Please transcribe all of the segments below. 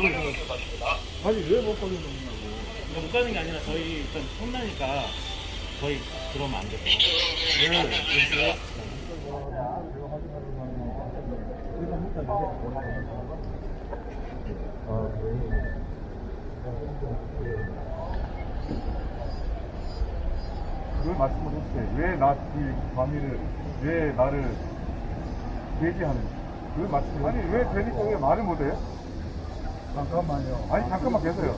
아니 왜 못 걸리는 거냐고. 못 가는 게 아니라 저희 일단 혼나니까 저희 그러면 안 돼요. 그걸 말씀을 해주세요. 왜 나 범위를, 왜 나를 제지하는지. 그걸 말씀을 아니, 왜 되니까 왜 말을 못해요? 잠깐만요. 아니, 잠깐만 계세요.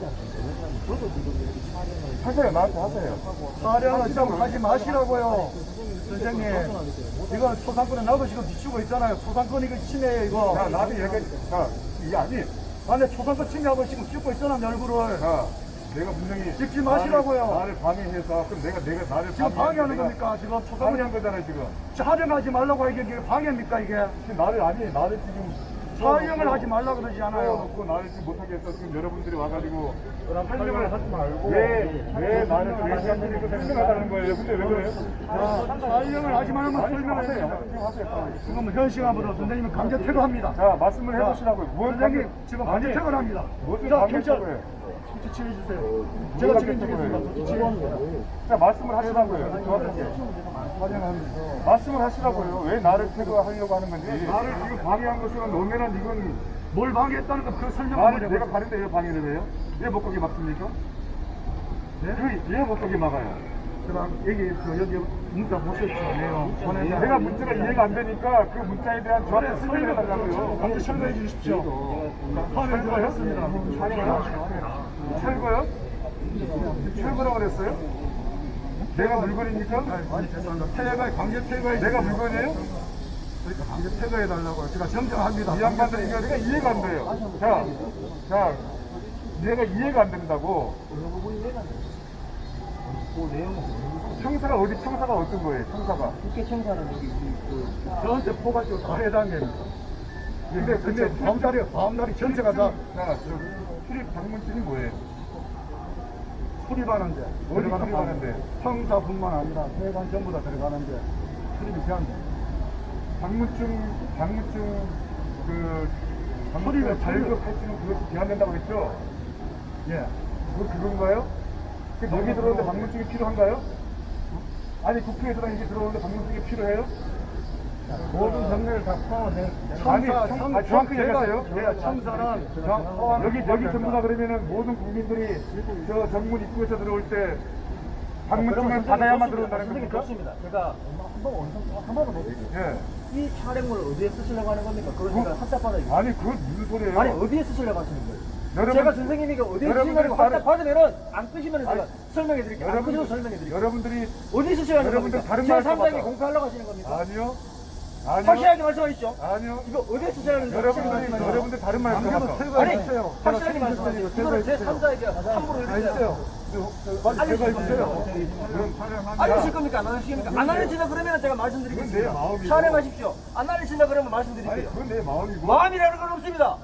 하세요, 나한테 하세요. 촬영을 좀 하지 마시라고요. 선생님, 이건 초상권에 나도 지금 비추고 있잖아요. 초상권 이거 침해예요, 이거. 자, 나한테 얘기해. 자, 이게 아니. 안에 초상권 침해하고 지금 찍고 있잖아, 내 얼굴을. 자, 내가 분명히. 찍지 마시라고요. 나를 방해해서, 그럼 내가 나를 지금 방해하는 겁니까? 지금 초상권 방해한 거잖아요, 지금. 촬영하지 말라고 이게 방해입니까, 이게? 지금 나를 지금. 촬영을 하지 말라고 그러지 않아요. 놓고 나를 지금 못하게 해서 지금 여러분들이 와가지고. 촬영을 하지 말고. 왜 나를 제지하는 설명하다는 거예요? 근데 왜 그래요? 촬영을 하지 말면 설명하세요. 지금 현 시간부터 선생님은 강제 퇴거합니다. 자, 말씀을 해보시라고요. 무엇 선생님 지금 강제 퇴거를 합니다. 무엇을 자, 강제 경찰 퇴거예요? 조치 취해주세요. 제가 책임지겠습니다. 조치 취해주세요. 자, 말씀을 하시라고요. 정확하게. 말씀을 하시라고요. 왜 나를 퇴거하려고 하는 건지. 나를 지금 방해한 것은 노면은 이건 뭘 방해했다는 거 그 설명 나를 한번 내가 해보세요. 가는데 왜 방해를 해요? 왜 못 가게 막습니까? 왜 못 가게 막아요? 그럼 여기 문자 보셨죠? 내용. 내가 문자가 이해가 안 되니까 그 문자에 대한 저한테 설명을 해달라고요. 강제 철거해 주십시오. 화면 들어갔습니다. 철거요? 철거라고 그랬어요? 내가 물건입니까? 아니 죄송합니다. 퇴거해 강제 퇴거해. 내가 물건이에요? 그러니까 강제 퇴거해 달라고 제가 정정합니다. 이 양반들 이거 내가 이해가 안 돼요. 자, 내가 이해가 안 된다고. 청사가 어떤 거예요? 청사가. 전체 포괄적으로 다 해당됩니다. 근데 다음 달이 전체가 다 자, 출입 방문증이 뭐예요? 출입하는데 어디 출입하는데? 청사뿐만 아니라 세관 전부 다 들어가는데 출입이 제한됩니다. 방문증 출입을 발급할 수는 그것이 제한된다고 했죠? 예. 그건가요? 여기 들어오는데 방문증이 필요한가요? 아니 국회에서 이게 들어오는데 방문증이 필요해요? 모든 정리를 다 포함해. 아니, 정확히 얘기하세요. 예, 청사는 여기 전부 다 그러면은 모든 국민들이 저 정문 입구에서 들어올 때 방문증을 받아야만 들어온다는 겁니까? 좋습니다. 제가 한번 예. 이 촬영물 어디에 쓰시려고 하는 겁니까? 그걸 제가 합작받아요. 아니 그건 무슨 소리예요? 아니 어디에 쓰시려고 하시는 거예요? 여러분, 제가 선생님이 어디에 여러분들이 쓰시려고 합작받으면은 안 끄시면은 제가 설명해 드릴게요. 안 끄시면 설명해 드릴게요. 여러분들이 어디 쓰시려고 하는 여러분들 겁니까? 다른 말씀 제3자에게 받아. 공표하려고 하시는 겁니까? 아니요. 확실하게 말씀하십시오. 아니요. 이거 어디에 쓰시려는 거예요? 여러분들 다른 말씀 안경은 받아. 아니 퇴거해주세요. 확실하게 말씀하십시오. 이거는 제3자에게 함부로 해주세요. 빨리 퇴거해주세요. 알려주실 겁니까? 안 알려주십니까? 안 알려주신다 그러면 제가 말씀드리겠습니다. 촬영하십시오. 안 알려주신다 그러면 말씀드릴게요. 그건 내 마음이고. 마음이라는 건 없습니다.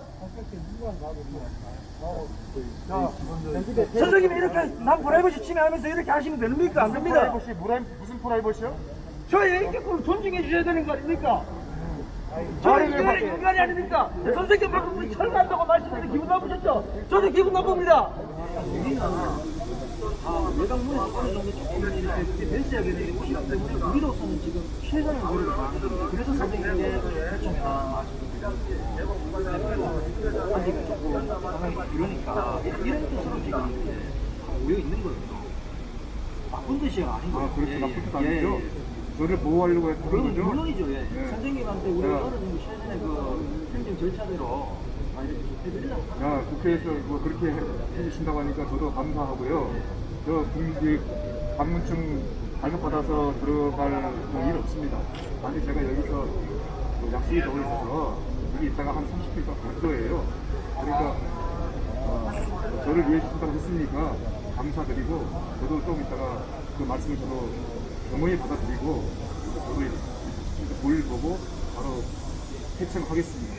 선생님이 이렇게 남 프라이버시 침해하면서 이렇게 하시면 됩니까? 안 됩니다. 무슨 프라이버시요? 저의 인격권을 존중해 주셔야 되는 거 아닙니까? 저는 인간이 아닙니까? 선생님 방금 우리 철거한다고 말씀드리는데 기분 나쁘셨죠? 저도 기분 나쁩니다. 외곽문에 어느 정도 조금 이렇게 멘스하게 되는 곳이기 때문에 우리로서는 지금 최선의 노력을 하는 겁니다. 그래서 선생님께 요청해서 아직 조금 상황이 이러니까 이런 뜻으로 지금 모여 있는 거예요. 나쁜 뜻이 아닌 거예요. 그렇게 나쁜 뜻 아니죠? 저를 보호하려고 했던 그건 거죠? 물론이죠. 예. 네. 선생님한테 우리가 어느 정도 최선의 그 행정 절차대로 이렇게 좀 해드리려고. 야, 국회에서 뭐 그렇게 해주신다고 하니까 저도 감사하고요. 저 국민 방문증 발급받아서 들어갈 일 없습니다. 아니 제가 여기서 뭐 약속이 더 있어서 여기 있다가 한 30분 있다 갈 거예요. 그러니까 저를 위해 주신다고 했으니까 감사드리고 저도 좀 이따가 그 말씀을 저도 겸허히 받아들이고 저도 볼 보고 바로 해청하겠습니다.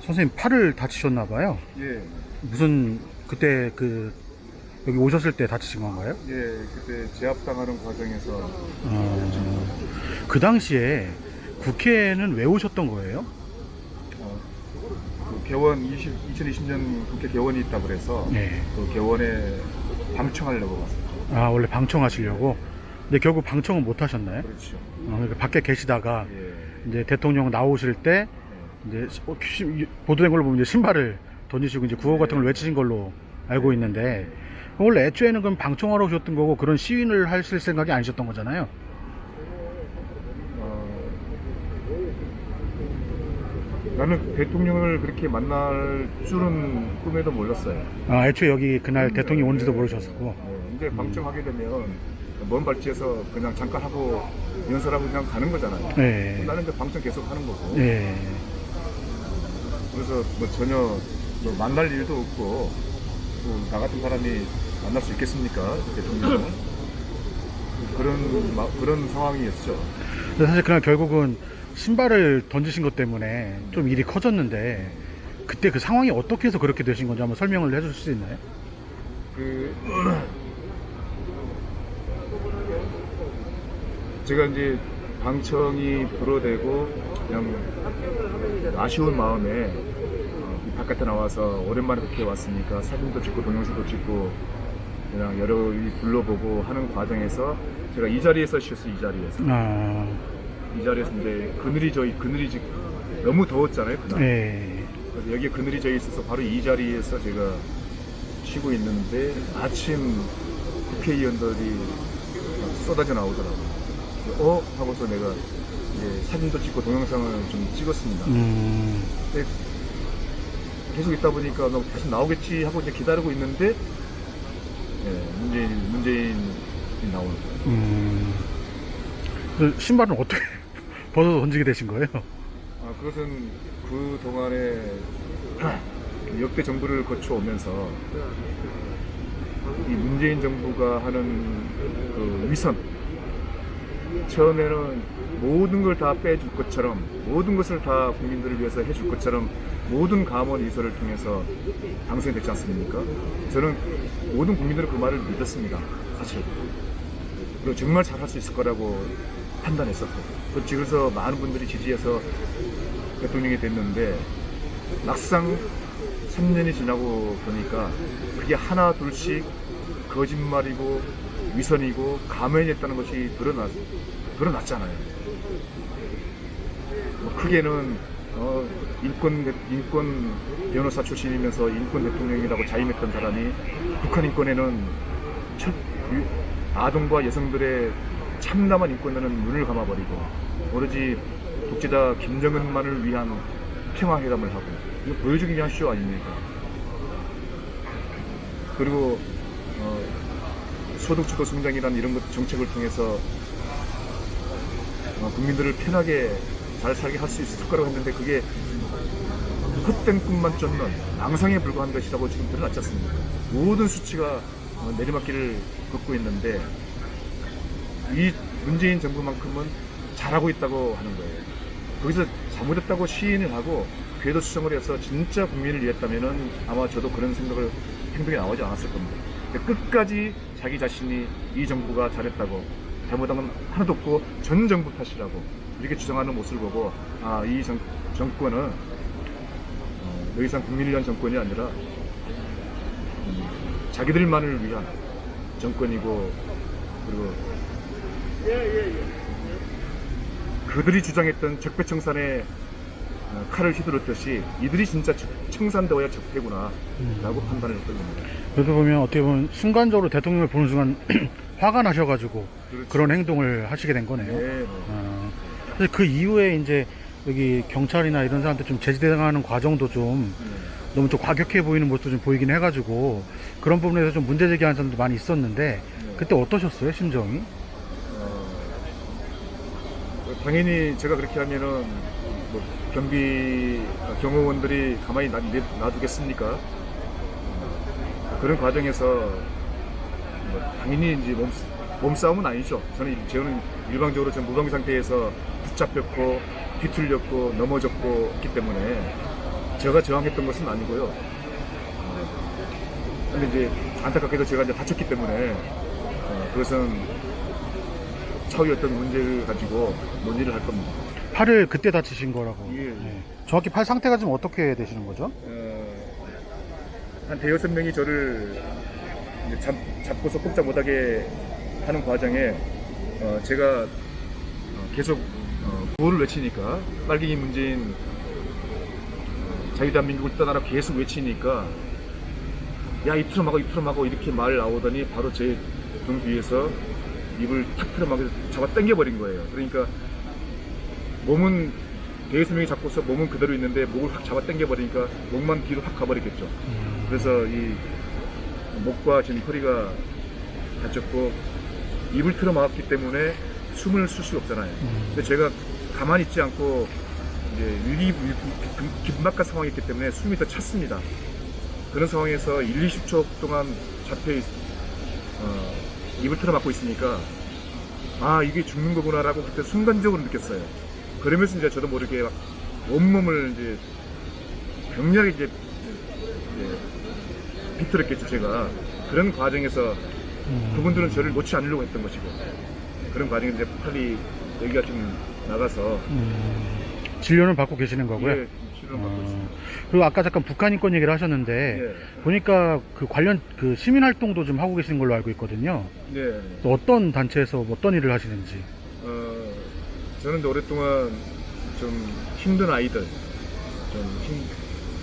선생님 팔을 다치셨나 봐요. 예. 무슨 그때 여기 오셨을 때 다치신 건가요? 예, 그때 제압당하는 과정에서 그 당시에 국회는 왜 오셨던 거예요? 개원 2020년 국회 개원이 있다고 그래서 네. 그 개원에 방청하려고 왔습니다. 아, 원래 방청하시려고? 근데 결국 방청은 못 하셨나요? 그렇죠. 그러니까 밖에 계시다가 예. 이제 대통령 나오실 때 이제 보도된 걸로 보면 이제 신발을 던지시고 이제 구호 같은 걸 외치신 걸로 알고 있는데, 원래 애초에는 그럼 방청하러 오셨던 거고 그런 시위를 하실 생각이 아니셨던 거잖아요. 나는 대통령을 그렇게 만날 줄은 꿈에도 몰랐어요. 아, 애초에 여기 그날 대통령이 오는지도 모르셨었고. 이제 방청하게 되면 먼 발치에서 그냥 잠깐 하고 연설하고 그냥 가는 거잖아요. 네. 나는 이제 방청 계속 하는 거고. 예. 그래서 뭐 전혀 뭐 만날 일도 없고 뭐 나 같은 사람이 만날 수 있겠습니까, 대통령을? 그런 상황이었죠. 근데 사실 그날 결국은 신발을 던지신 것 때문에 좀 일이 커졌는데, 그때 그 상황이 어떻게 해서 그렇게 되신 건지 한번 설명을 해줄 수 있나요? 제가 이제 방청이 불어대고 그냥 아쉬운 마음에 이 바깥에 나와서 오랜만에 국회에 왔으니까 사진도 찍고 동영상도 찍고 그냥 여러 불러보고 하는 과정에서 제가 이 자리에서 쉬었어요. 이 자리에서 이제 그늘이 너무 더웠잖아요, 그날. 예. 그래서 여기에 그늘이 져 있어서 바로 이 자리에서 제가 쉬고 있는데 아침 국회의원들이 쏟아져 나오더라고요. 하고서 내가 이제 사진도 찍고 동영상을 좀 찍었습니다. 근데 계속 있다 보니까 너 다시 나오겠지 하고 이제 기다리고 있는데 문재인이 나오는 거예요. 그 신발은 어떻게 벗어서 던지게 되신 거예요? 그것은 그 동안에 역대 정부를 거쳐오면서 이 문재인 정부가 하는 그 위선, 처음에는 모든 걸 다 빼줄 것처럼, 모든 것을 다 국민들을 위해서 해줄 것처럼 모든 감원 이설을 통해서 당선이 됐지 않습니까? 저는 모든 국민들은 그 말을 믿었습니다, 사실. 그리고 정말 잘할 수 있을 거라고 판단했었고, 그래서 많은 분들이 지지해서 대통령이 됐는데, 막상 3년이 지나고 보니까 그게 하나 둘씩 거짓말이고 위선이고 가면이었다는 것이 드러났잖아요. 크게는 인권 변호사 출신이면서 인권 대통령이라고 자임했던 사람이 북한 인권에는 아동과 여성들의 참담한 인권에는 눈을 감아버리고 오로지 독재자 김정은만을 위한 평화회담을 하고, 이거 보여주기 위한 쇼 아닙니까? 그리고 소득주도 성장이라는 이런 것 정책을 통해서 국민들을 편하게 잘 살게 할 수 있을 거라고 했는데, 그게 헛된 꿈만 쫓는 망상에 불과한 것이라고 지금 드러났지 않습니까? 모든 수치가 내리막길을 걷고 있는데 이 문재인 정부만큼은 잘하고 있다고 하는 거예요. 거기서 잘못했다고 시인을 하고 궤도 수정을 해서 진짜 국민을 위했다면은 아마 저도 그런 행동이 나오지 않았을 겁니다. 끝까지 자기 자신이 이 정부가 잘했다고, 잘못한 건 하나도 없고 전 정부 탓이라고 이렇게 주장하는 모습을 보고, 이 정권은 더 이상 국민을 위한 정권이 아니라 자기들만을 위한 정권이고, 그리고 그들이 주장했던 적폐청산에 칼을 휘두르듯이 이들이 진짜 청산되어야 적폐구나 라고 판단을 했던 겁니다. 그래도 보면 어떻게 보면 순간적으로 대통령을 보는 순간 화가 나셔가지고 그렇죠. 그런 행동을 하시게 된 거네요. 네. 사실 그 이후에 이제 여기 경찰이나 이런 사람들 좀 제지당하는 과정도 좀 너무 좀 과격해 보이는 모습도 좀 보이긴 해가지고 그런 부분에서 좀 문제 제기하는 사람도 많이 있었는데, 그때 어떠셨어요, 심정이? 당연히 제가 그렇게 하면은 뭐 경호원들이 가만히 놔두겠습니까? 그런 과정에서 당연히 이제 몸싸움은 아니죠. 저는 일방적으로 전 무방비 상태에서 붙잡혔고 뒤틀렸고 넘어졌고 했기 때문에 제가 저항했던 것은 아니고요. 근데 이제 안타깝게도 제가 이제 다쳤기 때문에 그것은 차후에 어떤 문제를 가지고 논의를 할 겁니다. 팔을 그때 다치신 거라고. 예. 예. 정확히 팔 상태가 지금 어떻게 되시는 거죠? 한 대여섯 명이 저를 이제 잡고서 꼼짝 못하게 하는 과정에 제가 계속 구호를 외치니까, 빨갱이 문재인 자유대한민국을 떠나라 계속 외치니까, 야 입 틀어막어 이렇게 말 나오더니 바로 제 등 뒤에서 입을 탁 틀어막아서 잡아 당겨버린 거예요. 그러니까 몸은 대여섯 명이 잡고서 몸은 그대로 있는데 목을 확 잡아 당겨버리니까 목만 뒤로 확 가버리겠죠. 그래서 이 목과 지금 허리가 다쳤고 입을 틀어막았기 때문에 숨을 쉴 수가 없잖아요. 근데 제가 가만히 있지 않고 이제 긴박한 상황이었기 때문에 숨이 더 찼습니다. 그런 상황에서 1, 20초 동안 입을 틀어막고 있으니까 아 이게 죽는 거구나라고 그때 순간적으로 느꼈어요. 그러면서 이제 저도 모르게 막 온몸을 이제 격렬하게 이제 비틀었겠죠 제가. 그런 과정에서 그분들은 저를 놓지 않으려고 했던 것이고, 그런 과정에 이제 팔이 여기가 좀 나가서 진료는 받고 계시는 거고요. 예, 치료를 받고 있습니다. 그리고 아까 잠깐 북한 인권 얘기를 하셨는데 예. 보니까 그 관련 그 시민 활동도 좀 하고 계시는 걸로 알고 있거든요. 네. 또 어떤 단체에서 어떤 일을 하시는지. 저는 이제 오랫동안 좀 힘든 아이들,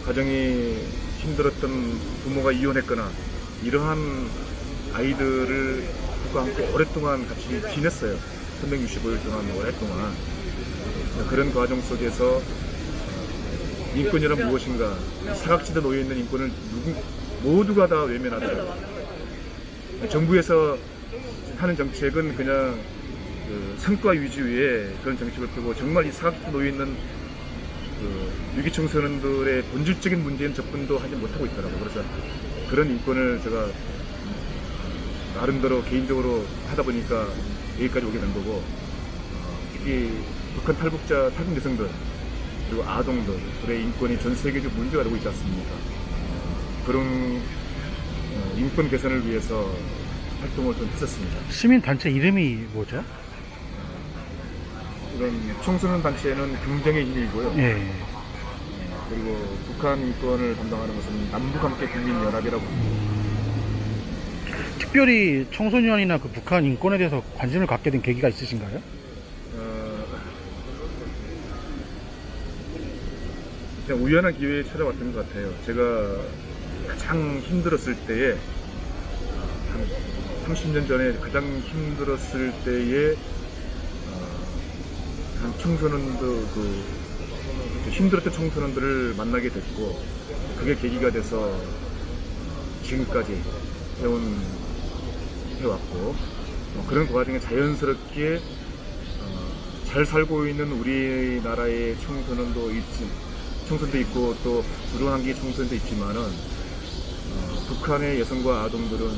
가정이 힘들었던 부모가 이혼했거나 이러한 아이들을 국가 함께 오랫동안 같이 지냈어요. 365일 동안 오랫동안. 그런 과정 속에서 인권이란 무엇인가, 사각지대에 놓여있는 인권을 모두가 다 외면하더라고요. 정부에서 하는 정책은 그냥 성과 위주의 그런 정책을 펴고, 정말 이 사각지대에 놓여있는 위기 청소년들의 본질적인 문제는 접근도 하지 못하고 있더라고요. 그래서 그런 인권을 제가 나름대로 개인적으로 하다 보니까 여기까지 오게 된 거고, 특히 북한 탈북 여성들 그리고 아동들의 인권이 전 세계적으로 문제가 되고 있지 않습니까? 그런 인권 개선을 위해서 활동을 좀 했었습니다. 시민 단체 이름이 뭐죠? 이런 청소년 단체는 긍정의 힘이고요. 예. 그리고 북한 인권을 담당하는 것은 남북함께 국민연합이라고 합니다. 특별히 청소년이나 그 북한 인권에 대해서 관심을 갖게 된 계기가 있으신가요? 그냥 우연한 기회에 찾아왔던 것 같아요. 제가 가장 힘들었을 때에, 한 30년 전에 가장 힘들었을 때에 한 청소년들, 힘들었던 청소년들을 만나게 됐고, 그게 계기가 돼서 지금까지 해왔고, 그런 과정에 자연스럽게 잘 살고 있는 우리나라의 청소년도 있고 또 불우한기 청소년도 있지만은 북한의 여성과 아동들은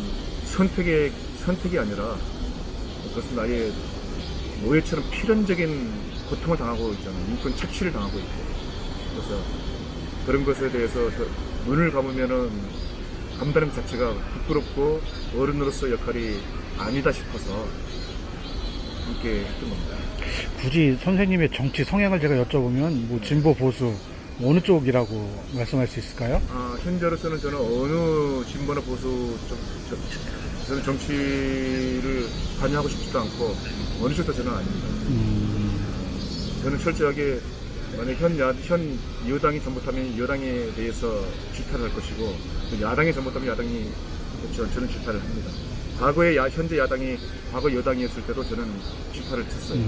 선택이 아니라 그것은 아예 노예처럼 필연적인 고통을 당하고 있잖아요. 인권 착취를 당하고 있고. 그래서 그런 것에 대해서 눈을 감으면은 감다는 자체가 부끄럽고 어른으로서 역할이 아니다 싶어서 함께 했던 겁니다. 굳이 선생님의 정치 성향을 제가 여쭤보면 뭐 진보 보수 어느 쪽이라고 말씀할 수 있을까요? 현재로서는 저는 어느 진보나 보수 저는 정치를 관여하고 싶지도 않고 어느 쪽도 저는 아닙니다. 저는 철저하게 만약 현 여당이 잘못하면 여당에 대해서 질타를 할 것이고, 야당이 잘못하면 야당이 저는 질타를 합니다. 과거에 현재 야당이 과거 여당이었을 때도 저는 질타를 했어요.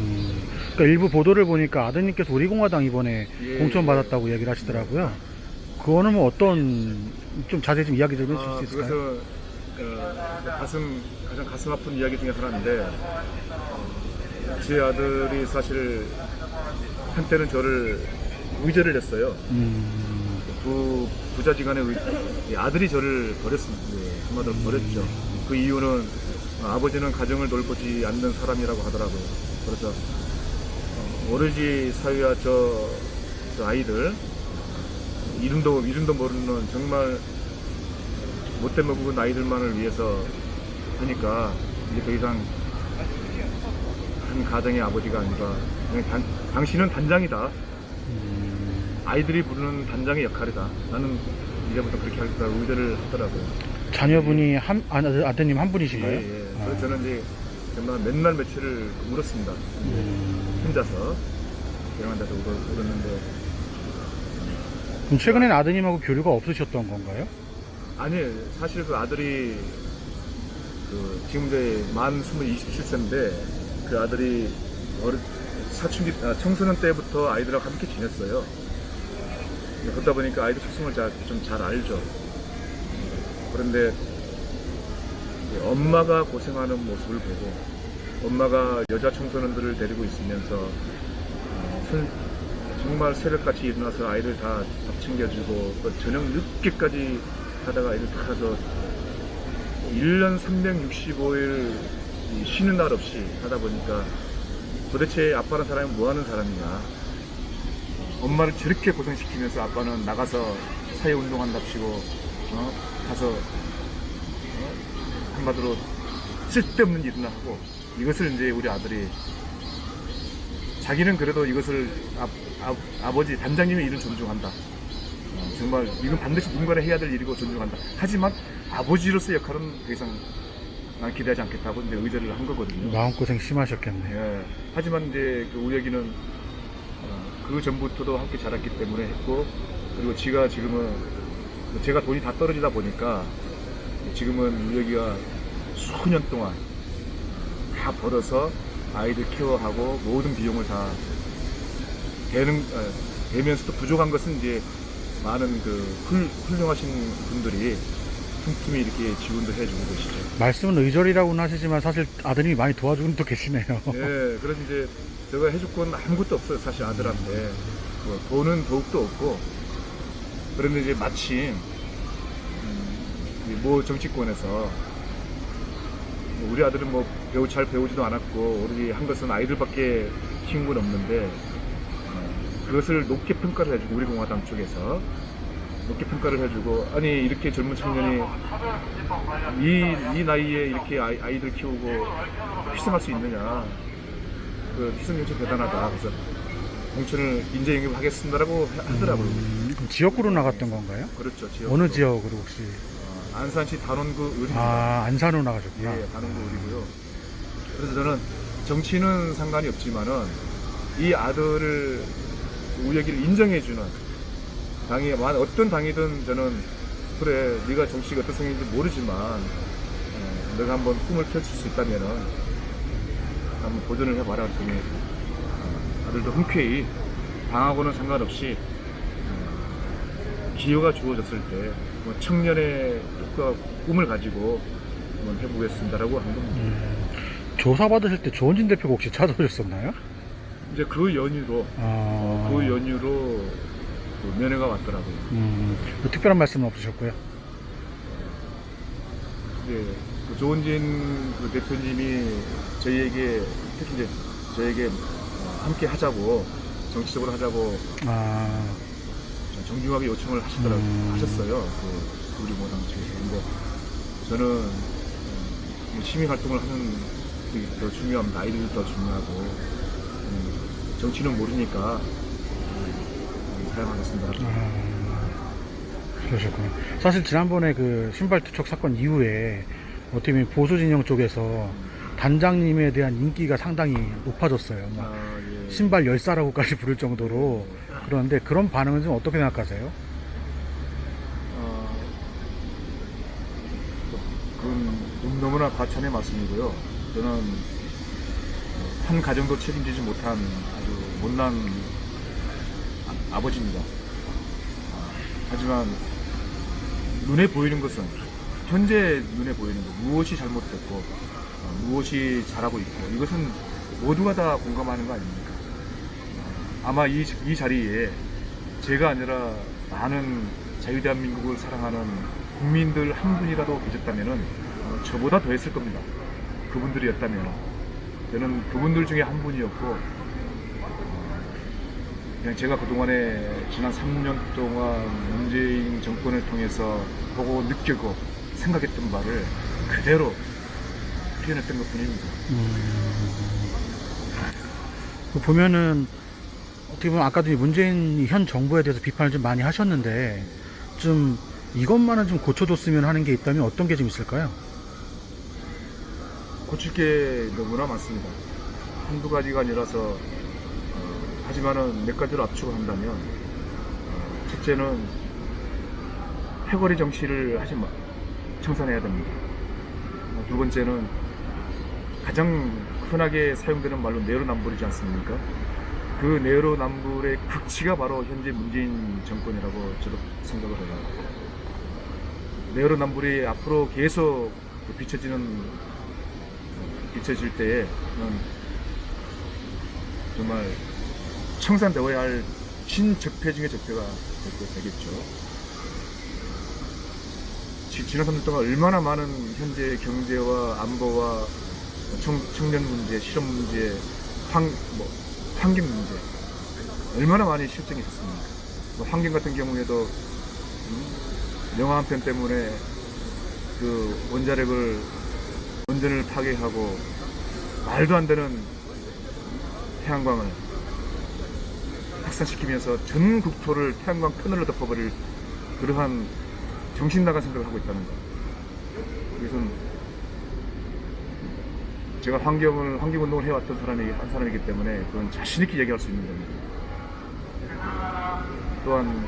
그러니까 일부 보도를 보니까 아드님께서 우리공화당 이번에 예, 공천받았다고 얘기를 하시더라고요. 그거는 뭐 어떤, 좀 자세히 좀 이야기 좀 해주실 수 있을까요? 그것은 가장 가슴 아픈 이야기 중에 하나인데, 제 아들이 사실 한때는 저를 의절을 했어요. 부자지간에 아들이 저를 버렸습니다. 한마디로 버렸죠. 그 이유는 아버지는 가정을 돌보지 않는 사람이라고 하더라고요. 그래서 오로지 사위와 저 아이들 이름도 모르는 정말 못돼 먹은 아이들만을 위해서 하니까 이제 더 이상 한 가정의 아버지가 아니라 그냥 당신은 단장이다. 아이들이 부르는 단장의 역할이다. 나는 이제부터 그렇게 하겠다 의대를 하더라고요. 자녀분이 아드님 한 분이신가요? 예. 그래서 저는 이제 정말 맨날 며칠을 울었습니다. 혼자서 병원에서 울었는데. 그럼 최근에는 아드님하고 교류가 없으셨던 건가요? 아니, 사실 그 아들이 지금 이제 만 27세인데 그 아들이 사춘기 청소년 때부터 아이들하고 함께 지냈어요. 그러다 보니까 아이들 속성을 좀 잘 알죠. 그런데 엄마가 고생하는 모습을 보고 엄마가 여자 청소년들을 데리고 있으면서 정말 새벽같이 일어나서 아이들 다 밥 챙겨주고 또 저녁 늦게까지 하다가 아이들 다 가서 1년 365일 쉬는 날 없이 하다 보니까 도대체 아빠는 사람이 뭐 하는 사람이냐. 엄마를 저렇게 고생시키면서 아빠는 나가서 사회운동한답시고 가서 한마디로 쓸데없는 일을 하고 이것을 이제 우리 아들이 자기는 그래도 이것을 아버지 단장님의 일을 존중한다. 정말 이건 반드시 누군가는 해야 될 일이고 존중한다. 하지만 아버지로서의 역할은 더 이상 난 기대하지 않겠다고 이제 의제를 한 거거든요. 마음고생 심하셨겠네요. 예. 하지만 이제 그 우혁이는 그 전부터도 함께 자랐기 때문에 했고, 그리고 지가 지금은 제가 돈이 다 떨어지다 보니까 지금은 우혁이가 수년 동안 다 벌어서 아이들 케어하고 모든 비용을 다 대면서도 부족한 것은 이제 많은 그 훌륭하신 분들이 틈틈이 이렇게 지원도 해주고 계시죠. 말씀은 의절이라고는 하시지만 사실 아드님이 많이 도와주는 또 계시네요. 예, 그래서 이제 제가 해줄 건 아무것도 없어요, 사실 아들한테. 뭐 돈은 더욱도 없고. 그런데 이제 마침 뭐 정치권에서 우리 아들은 뭐 잘 배우지도 않았고 우리 한 것은 아이들밖에 키운 건 없는데 그것을 높게 평가를 해주고 우리 공화당 쪽에서 높게 평가를 해주고, 아니 이렇게 젊은 청년이 이 나이에 이렇게 아이들 키우고 희생할 수 있느냐, 그 희생정신 대단하다. 그래서 공천을 인재 영입하겠습니다라고 하더라고요. 그럼 지역구로 나갔던 건가요? 그렇죠. 지역구로. 어느 지역으로 혹시? 안산시 단원구 의리입니다. 아, 안산으로 나가셨구나. 예, 단원구 의리고요. 그래서 저는 정치는 상관이 없지만은 이 아들을 우혁이를 인정해주는 당이 어떤 당이든 저는 그래 네가 정치가 어떤 성인지 모르지만 내가 한번 꿈을 펼칠 수 있다면은 한번 도전을 해봐라 했더니 아들도 흔쾌히 당하고는 상관없이 기회가 주어졌을 때 뭐 청년의 꿈을 가지고 한번 해보겠습니다라고 한 겁니다. 조사받으실 때 조원진 대표가 혹시 찾아오셨었나요? 이제 그 연유로 그 면회가 왔더라고요. 뭐 특별한 말씀은 없으셨고요. 네, 그 조원진 그 대표님이 저희에게 특히 이제 저에게 함께 하자고, 정치적으로 하자고 정중하게 요청을 하셨어요. 그 우리 공화당 측에서. 근데 저는 시민 활동을 하는 게 더 중요합니다. 아이들이 더 중요하고 정치는 모르니까 사용하겠습니다. 그러셨군요. 사실 지난번에 그 신발 투척 사건 이후에 어떻게 보면 보수 진영 쪽에서 단장님에 대한 인기가 상당히 높아졌어요. 예. 신발 열사라고까지 부를 정도로. 그런데 그런 반응은 좀 어떻게 생각하세요? 그건 너무나 과찬의 말씀이고요. 저는 한 가정도 책임지지 못한 아주 못난 아버지입니다. 하지만 눈에 보이는 것은, 현재 눈에 보이는 것, 무엇이 잘못됐고 무엇이 잘하고 있고, 이것은 모두가 다 공감하는 거 아닙니까? 아마 이 자리에 제가 아니라 많은 자유대한민국을 사랑하는 국민들 한 분이라도 계셨다면 저보다 더 했을 겁니다. 그분들이었다면. 저는 그분들 중에 한 분이었고, 그냥 제가 그동안에 지난 3년 동안 문재인 정권을 통해서 보고 느끼고 생각했던 바를 그대로 표현했던 것 뿐입니다. 보면은 어떻게 보면 아까도 이 문재인 현 정부에 대해서 비판을 좀 많이 하셨는데 좀 이것만은 좀 고쳐줬으면 하는 게 있다면 어떤 게 좀 있을까요? 고칠 게 너무나 많습니다. 한두 가지가 아니라서 하지만은 몇 가지로 압축을 한다면 첫째는 패거리 정치를 청산해야 됩니다. 두 번째는 가장 흔하게 사용되는 말로 내로남불이지 않습니까? 그 내로남불의 극치가 바로 현재 문재인 정권이라고 저도 생각을 해요. 내로남불이 앞으로 계속 비춰질 때에는 정말 청산되어야 할 신적폐 중의 적폐가 되겠죠. 지난 3년 동안 얼마나 많은 현재 경제와 안보와 청년 문제, 실업 문제, 환경 문제 얼마나 많이 실정이 있었습니까? 환경 같은 경우에도 영화 한 편 때문에 그 원전을 파괴하고 말도 안 되는 태양광을 확산시키면서 전 국토를 태양광 터널로 덮어버릴 그러한 정신 나간 생각을 하고 있다는 거. 그래서 제가 환경운동을 해왔던 한 사람이기 때문에 그건 자신있게 얘기할 수 있는 겁니다. 또한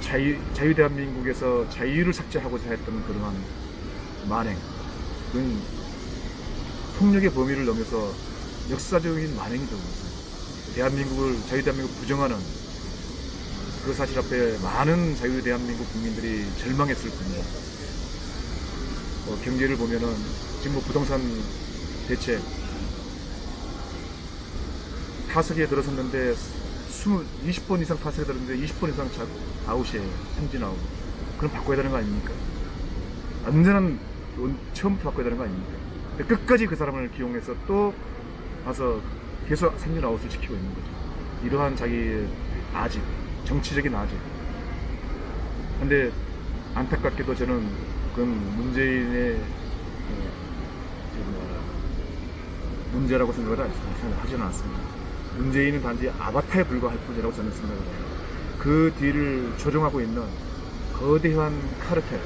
자유대한민국에서 자유를 삭제하고자 했던 그러한 만행, 그건 폭력의 범위를 넘어서 역사적인 만행이죠. 자유대한민국을 부정하는 그 사실 앞에 많은 자유대한민국 국민들이 절망했을 겁니다. 경제를 보면은 지금 부동산 대책 타석에 들어섰는데 20번 이상 타석에 들었는데 20번 이상 아웃이에요. 삼진 아웃. 그럼 바꿔야 되는 거 아닙니까? 완전한 처음부터 바꿔야 되는 거 아닙니까? 끝까지 그 사람을 기용해서 또 가서 계속 삼진 아웃을 지키고 있는 거죠. 이러한 자기의 아집, 정치적인 아집. 근데 안타깝게도 저는 그건 문재인의 문제라고 생각을 하지는 않습니다. 문재인은 단지 아바타에 불과할 뿐이라고 저는 생각을 해요. 그 뒤를 조종하고 있는 거대한 카르텔,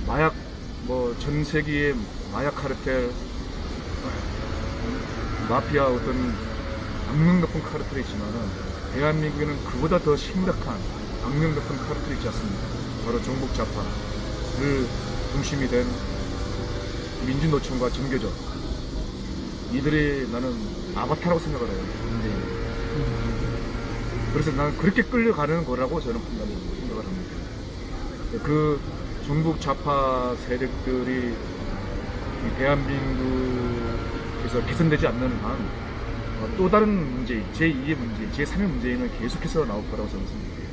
마약, 전 세계의 마약 카르텔, 마피아 어떤 악명 높은 카르텔이 있지만은 대한민국에는 그보다 더 심각한 악명 높은 카르텔이 있지 않습니까? 바로 종북 좌파를 중심이 된 민주노총과 정교조. 이들이 나는 아바타라고 생각을 해요. 그래서 나는 그렇게 끌려가는 거라고 저는 생각을 합니다. 그 종북 좌파 세력들이 대한민국에서 개선되지 않는 한 또 다른 문제, 제2의 문제, 제3의 문제는 계속해서 나올 거라고 저는 생각해요.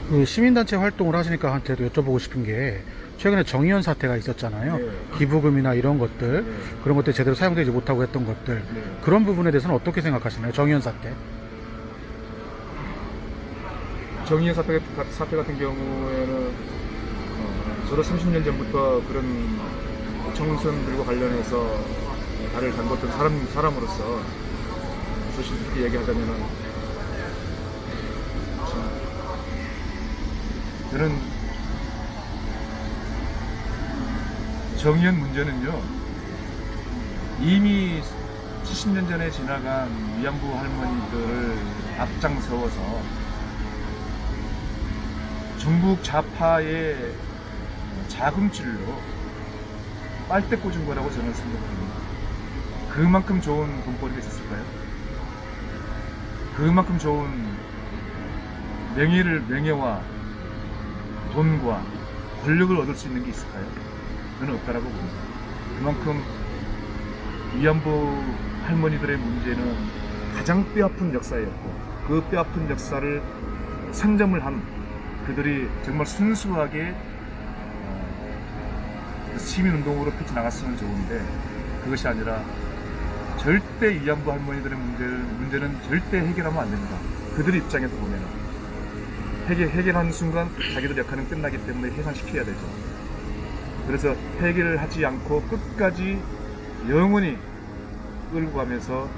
그 시민단체 활동을 하시니까 한테도 여쭤보고 싶은 게 최근에 정의연 사태가 있었잖아요. 네. 기부금이나 이런 것들, 네. 그런 것들 제대로 사용되지 못하고 했던 것들, 네. 그런 부분에 대해서는 어떻게 생각하시나요? 정의연 사태? 정의연 사태 같은 경우에는 저도 30년 전부터 그런 청소년들과 관련해서 발을 담궜던 사람으로서 솔직히 얘기하자면은 저는 정의연 문제는요, 이미 70년 전에 지나간 위안부 할머니들을 앞장서서 종북 좌파의 자금줄로 빨대 꽂은 거라고 저는 생각합니다. 그만큼 좋은 돈벌이가 있었을까요? 그만큼 좋은 명예와 돈과 권력을 얻을 수 있는 게 있을까요? 저는 없다라고 봅니다. 그만큼 위안부 할머니들의 문제는 가장 뼈아픈 역사였고, 그 뼈아픈 역사를 선점을 한 그들이 정말 순수하게 시민운동으로 펼쳐나갔으면 좋은데, 그것이 아니라 절대 위안부 할머니들의 문제는 절대 해결하면 안 됩니다. 그들 입장에서 보면 해결하는 순간 자기들 역할은 끝나기 때문에 해산시켜야 되죠. 그래서 해결을 하지 않고 끝까지 영원히 끌고 가면서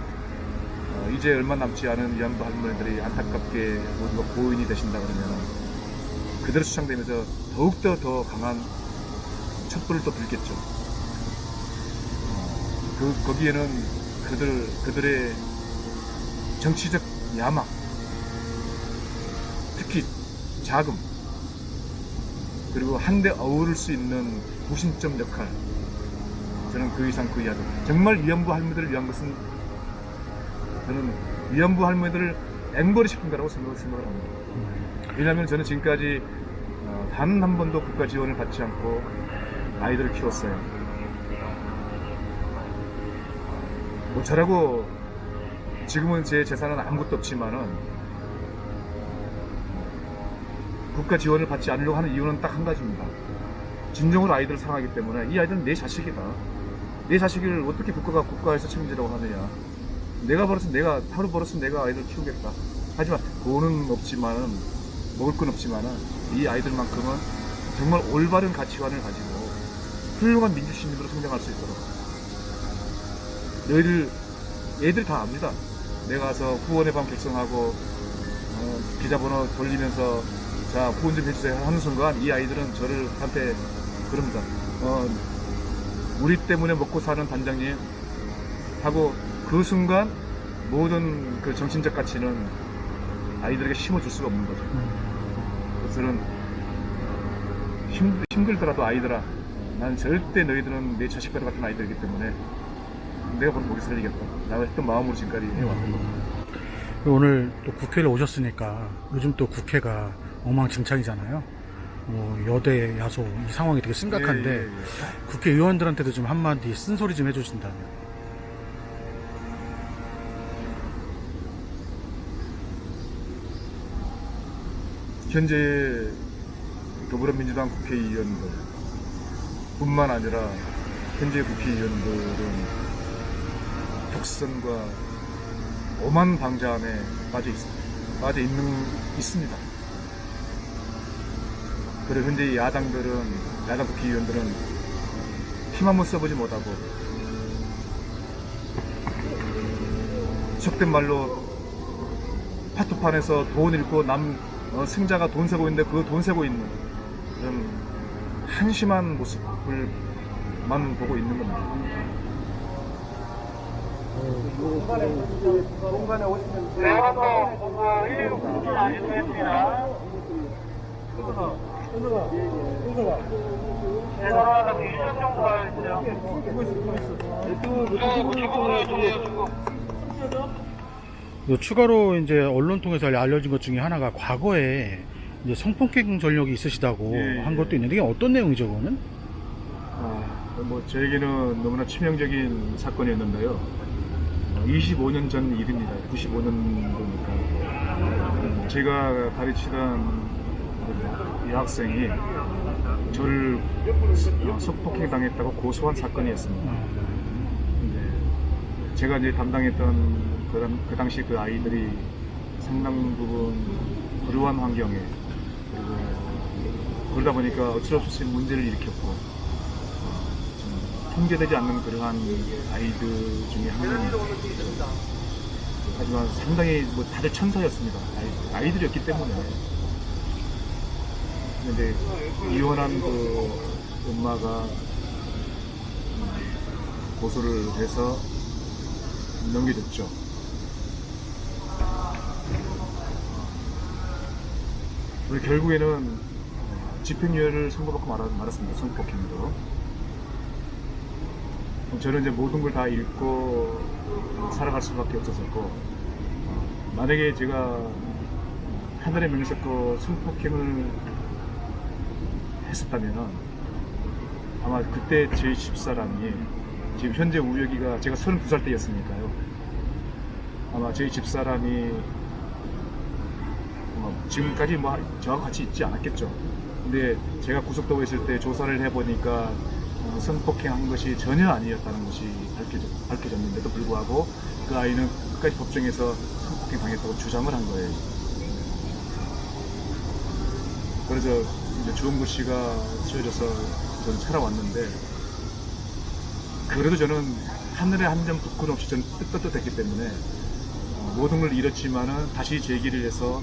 이제 얼마 남지 않은 위안부 할머니들이 안타깝게 모두가 고인이 되신다 그러면 그대로 수상되면서 더욱더 더 강한 촛불을 또 들겠죠. 거기에는 그들의 정치적 야망, 특히 자금, 그리고 한데 어우를 수 있는 구심점 역할, 저는 그 이상 그 이하도 정말 위안부 할머니들을 위한 것은 저는 위안부 할머니들을 앵벌이 시킨 거라고 생각을 합니다. 왜냐하면 저는 지금까지 단 한 번도 국가 지원을 받지 않고 아이들을 키웠어요. 뭐 저라고 지금은 제 재산은 아무것도 없지만은 국가 지원을 받지 않으려고 하는 이유는 딱 한 가지입니다. 진정으로 아이들을 사랑하기 때문에 이 아이들은 내 자식이다. 내 자식을 어떻게 국가에서 책임지라고 하느냐. 내가 하루 벌어서 내가 아이들 키우겠다. 하지만 돈은 없지만은 먹을 건 없지만은 이 아이들만큼은 정말 올바른 가치관을 가지고 훌륭한 민주시민으로 성장할 수 있도록 애들 다 압니다. 내가 가서 후원의 밤 결성하고 계좌번호 돌리면서 자 후원 좀 해주세요 하는 순간 이 아이들은 한테 그럽니다. 우리 때문에 먹고 사는 단장님 하고 그 순간 모든 그 정신적 가치는 아이들에게 심어줄 수가 없는 거죠. 그래서는 힘들더라도 아이들아, 난 절대 너희들은 내 자식과 같은 아이들이기 때문에 내가 바로 거기 살리겠다 라고 했던 마음으로 지금까지 해왔던 겁니다. 오늘 또 국회를 오셨으니까 요즘 또 국회가 엉망진창이잖아요. 여대 야소 이 상황이 되게 심각한데 예. 국회의원들한테도 좀 한마디 쓴소리 좀 해주신다면. 현재 더불어민주당 국회의원들 뿐만 아니라 현재 국회의원들은 격선과 오만 방자함에 있습니다. 그리고 현재 야당 국회의원들은 힘 한번 써보지 못하고 속된 말로 파투판에서 돈 잃고 승자가 돈 세고 있는데 그 돈 세고 있는 그런 한심한 모습을만 보고 있는 겁니다. 공간에 오시면 추가로 이제 언론 통해서 알려진 것 중에 하나가 과거에 이제 성폭행 전력이 있으시다고 예, 한 것도 있는데 이게 어떤 내용이죠, 그거는? 저에게는 너무나 치명적인 사건이었는데요. 25년 전 일입니다. 95년도니까. 제가 가르치던 여학생이 저를 성폭행 당했다고 고소한 사건이었습니다. 제가 이제 담당했던 그 당시 그 아이들이 상당 부분 불우한 환경에 그리고 그러다 보니까 어쩔 수 없이 문제를 일으켰고 통제되지 않는 그러한 아이들 중에 한 명입니다. 하지만 상당히 다들 천사였습니다. 아이들이었기 때문에. 근데 이혼한 그 엄마가 고소를 해서 넘겨줬죠. 결국에는 집행유예를 선고받고 말았습니다. 성폭행으로. 저는 이제 모든 걸 다 잃고 살아갈 수밖에 없었고, 만약에 제가 하늘의 명을 섞고 성폭행을 했었다면 아마 그때 제 집사람이 지금 현재 우혁이가 제가 32살 때였으니까요. 아마 제 집사람이 지금까지 저하고 같이 있지 않았겠죠. 근데 제가 구속되고 있을 때 조사를 해보니까 성폭행한 것이 전혀 아니었다는 것이 밝혀졌는데도 불구하고 그 아이는 끝까지 법정에서 성폭행 당했다고 주장을 한 거예요. 그래서 이제 주홍구 씨가 쓰여져서 저는 살아왔는데, 그래도 저는 하늘에 한 점 부끄럼 없이 저는 떳떳했기 때문에 모든 걸 잃었지만은 다시 재기를 해서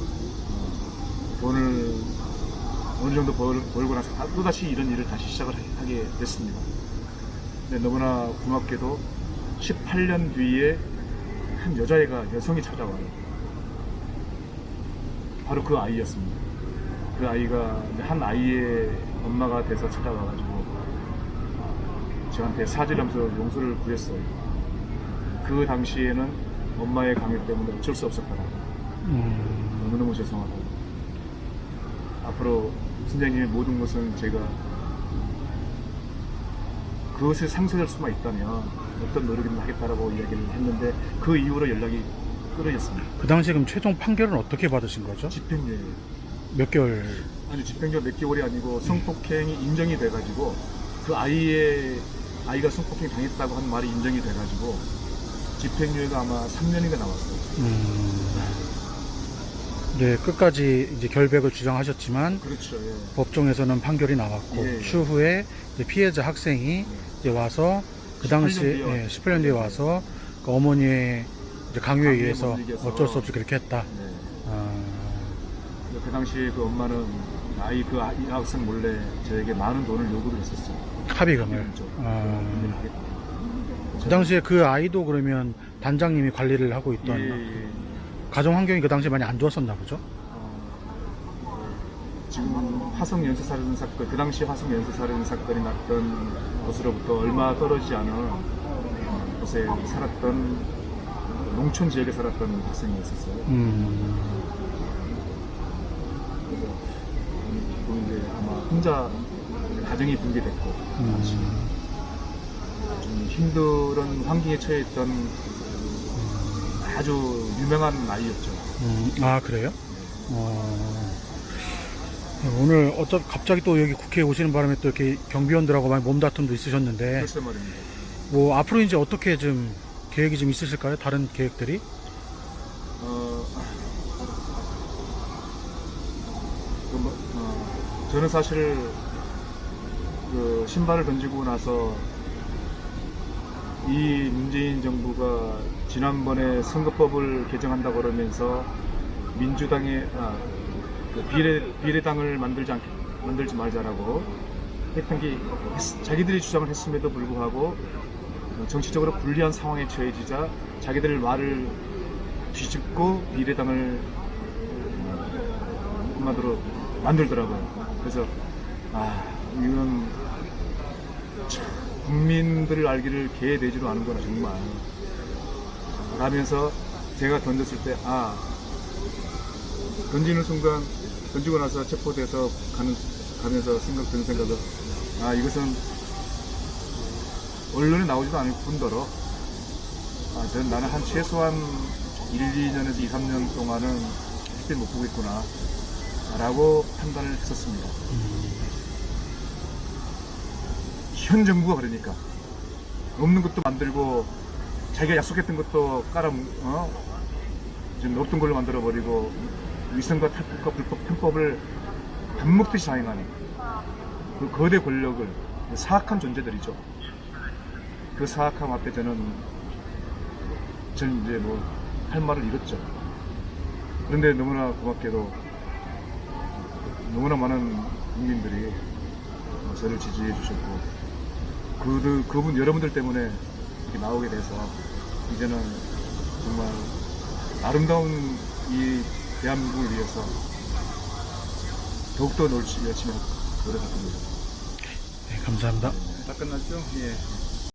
돈을 어느 정도 벌고 나서 또다시 이런 일을 다시 시작을 하게 됐습니다. 근데 너무나 고맙게도 18년 뒤에 한 여성이 찾아와요. 바로 그 아이였습니다. 그 아이가 이제 한 아이의 엄마가 돼서 찾아와가지고 저한테 사죄하면서 용서를 구했어요. 그 당시에는 엄마의 강요 때문에 어쩔 수 없었더라. 너무너무 죄송하다고. 앞으로 선생님의 모든 것은 제가 그것에 상쇄될 수만 있다면 어떤 노력이든 하겠다라고 이야기를 했는데 그 이후로 연락이 끊어졌습니다. 그 당시 그럼 최종 판결은 어떻게 받으신 거죠? 집행유예. 몇 개월? 아니 집행유예 몇 개월이 아니고 성폭행이 인정이 돼가지고 그 아이가 성폭행 당했다고 한 말이 인정이 돼가지고 집행유예가 아마 3년인가 나왔어요. 네, 끝까지 이제 결백을 주장하셨지만 그렇죠. 예. 법정에서는 판결이 나왔고 예, 예. 추후에 이제 피해자 학생이 이제 와서 그 당시에 18년 뒤에 18년 뒤에 와서 그 어머니의 이제 강요에 강요에 의해서 못 이겨서. 어쩔 수 없이 그렇게 했다. 네. 아, 그 당시에 그 엄마는 아이 학생 몰래 저에게 많은 돈을 요구를 했었어요. 합의금을. 좀 그 당시에 그 아이도 그러면 단장님이 관리를 하고 있던 예. 가정 환경이 그 당시에 많이 안 좋았었나 보죠? 지금 화성 연쇄살인 사건, 그 당시 화성 연쇄살인 사건이 났던 곳으로부터 얼마 떨어지지 않은 곳에 살았던 농촌 지역에 살았던 학생이 있었어요. 그래서 또 이제 아마 혼자 가정이 붕괴됐고 당시 좀 힘든 환경에 처해 있던 아주 유명한 아이였죠. 아, 그래요? 오늘 갑자기 또 여기 국회에 오시는 바람에 또 이렇게 경비원들하고 많이 몸다툼도 있으셨는데, 글쎄 말입니다. 뭐 앞으로 이제 어떻게 좀 계획이 좀 있으실까요? 다른 계획들이? 저는 사실 그 신발을 던지고 나서 이 문재인 정부가 지난번에 선거법을 개정한다고 그러면서 민주당의 그 비례당을 만들지 말자라고 했던 게 자기들이 주장을 했음에도 불구하고 정치적으로 불리한 상황에 처해지자 자기들 말을 뒤집고 비례당을 한마디로 만들더라고요. 그래서 이건 참 국민들을 알기를 개에 내지도 않은구나 정말 라면서 제가 던졌을 때 던지는 순간 던지고 나서 체포돼서 가면서 드는 생각은 이것은 언론에 나오지도 않을 뿐더러 나는 한 최소한 1-2년에서 2-3년 동안은 햇빛 못 보고 있구나 라고 판단을 했었습니다. 현 정부가 그러니까 없는 것도 만들고 자기가 약속했던 것도 지금 없던 걸로 만들어버리고 위선과 탈북과 불법 편법을 밥 먹듯이 자행하는 그 거대 권력을 사악한 존재들이죠. 그 사악함 앞에 저는 이제 뭐 할 말을 잃었죠. 그런데 너무나 고맙게도 너무나 많은 국민들이 저를 지지해 주셨고 그분 여러분들 때문에 이렇게 나오게 돼서 이제는 정말 아름다운 이 대한민국을 위해서 더욱더 열심히 노력할 겁니다. 네, 감사합니다. 다 끝났죠? 예.